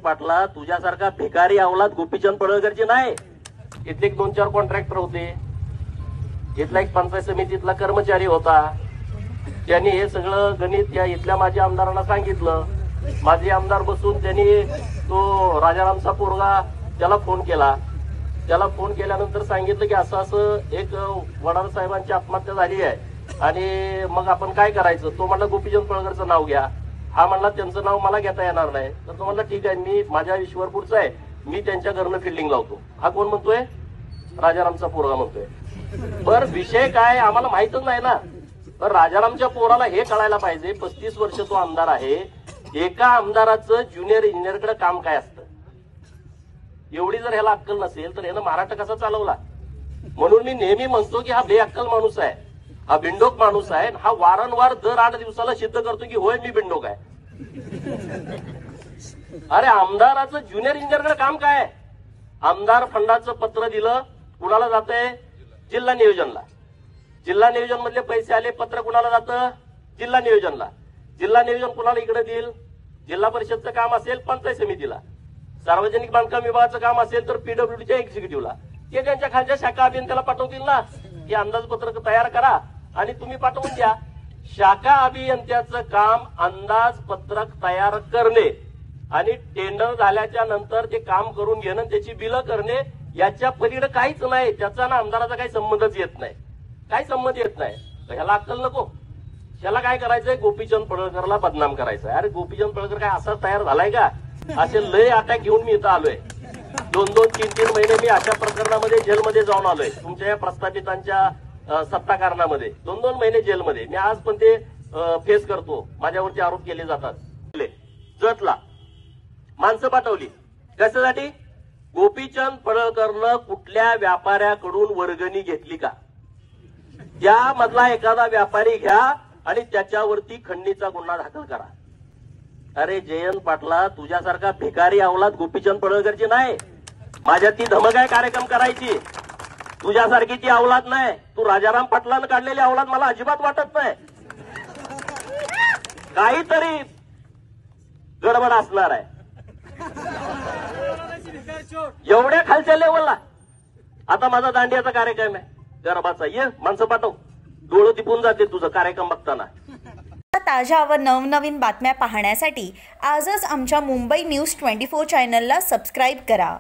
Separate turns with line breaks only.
पाटला तुझ्यासारखा भिकारी अवलाद गोपीचंद पडळकरची नाही. इथले एक 2-4 कॉन्ट्रॅक्टर होते. इथला एक पंचायत समितीतला कर्मचारी होता. त्यांनी हे सगळं गणित या इथल्या माझ्या आमदारांना सांगितलं. माझे आमदार बसून त्यांनी तो राजारामचा पोरगा त्याला फोन केला. त्याला फोन केल्यानंतर सांगितलं की असं असं एक वडार साहेबांची आत्महत्या झाली आहे आणि मग आपण काय करायचं. तो म्हणला गोपीचंद पडळकरचं नाव घ्या. हा म्हणला त्यांचं नाव मला घेता येणार नाही. तर तो म्हणला ठीक आहे, मी माझ्या ईश्वरपूरचा आहे, मी त्यांच्या घरनं फिल्डिंग लावतो. हा कोण म्हणतोय? राजारामचा पोरगा म्हणतोय. बर विषय काय आम्हाला माहितच नाही ना. तर राजारामच्या पोराला हे कळायला पाहिजे. 35 वर्ष तो आमदार आहे. एका आमदाराचं ज्युनियर इंजिनियरकडे काम काय असतं. एवढी जर ह्याला अक्कल नसेल तर ह्यानं महाराष्ट्र कसा चालवला. म्हणून मी नेहमी म्हणतो की हा बेअक्कल माणूस आहे, हा बिंडोक माणूस आहे. हा वारंवार दर 8 दिवसाला सिद्ध करतो की होय मी बिंडोक आहे. अरे आमदाराचं ज्युनियर इंजिनियरकडे काम काय. आमदार फंडाचं पत्र दिलं, कुणाला जातंय? जिल्हा नियोजनला. जिल्हा नियोजन मधले पैसे आले, पत्र कुणाला जातं? जिल्हा नियोजनला. जिल्हा नियोजन कुणाला इकडे देईल? जिल्हा परिषदचं काम असेल पंचायत समितीला, सार्वजनिक बांधकाम विभागाचं काम असेल तर पीडब्ल्यूडीच्या एक्झिक्युटिव्हला. ते त्यांच्या खालच्या शाखा अभियंत्याला पाठवतील ना. हे अंदाजपत्रक तयार करा आणि तुम्ही पाठवून द्या. शाखा अभियंत्याचं काम अंदाजपत्रक तयार करणे आणि टेंडर झाल्याच्या नंतर ते काम करून घेणं, त्याची बिलं करणे, याच्या पलीकडे काहीच नाही. त्याचा ना आमदाराचा काही संबंधच येत नाही, काही संबंध येत नाही. ह्याला अक्कल नको. ह्याला काय करायचंय? गोपीचंद पडळकरला बदनाम करायचंय. अरे गोपीचंद पडळकर काय असा तयार झालाय का? असे लय अटॅक घेऊन मी इथं आलोय. 2-2, 3-3 महिने मी अशा प्रकरणामध्ये जेलमध्ये जाऊन आलोय. तुमच्या या प्रस्थापितांच्या सत्ताकारणामध्ये 2-2 महिने जेलमध्ये. मी आज पण ते फेस करतो. माझ्यावरती आरोप केले जातात. जतला माणसं पाठवली कशासाठी? गोपीचंद पडळकरनं कुठल्या व्यापाऱ्याकडून वर्गणी घेतली का? त्यामधला एखादा व्यापारी घ्या आणि त्याच्यावरती खंडणीचा गुन्हा दाखल करा. अरे जयंत पाटला तुझ्यासारखा भिकारी अवलाद गोपीचंद पडळकरची नाही. माझ्या ती धमक आहे कार्यक्रम करायची. तुझ्यासारखी ती अवलाद नाही. तू राजाराम पाटलानं काढलेली अवलाद मला अजिबात वाटत नाही. काहीतरी गडबड असणार आहे. एवढ्या खालच्या लेवलला. आता माझा दांडियाचा कार्यक्रम आहे गरबाचा. ये माणसं पाठव. डोळं तिपून जाते तुझं कार्यक्रम बघताना.
ताज्या व नवनवीन बातम्या पाहण्यासाठी आजच आमच्या मुंबई न्यूज 24 चॅनलला सबस्क्राईब करा.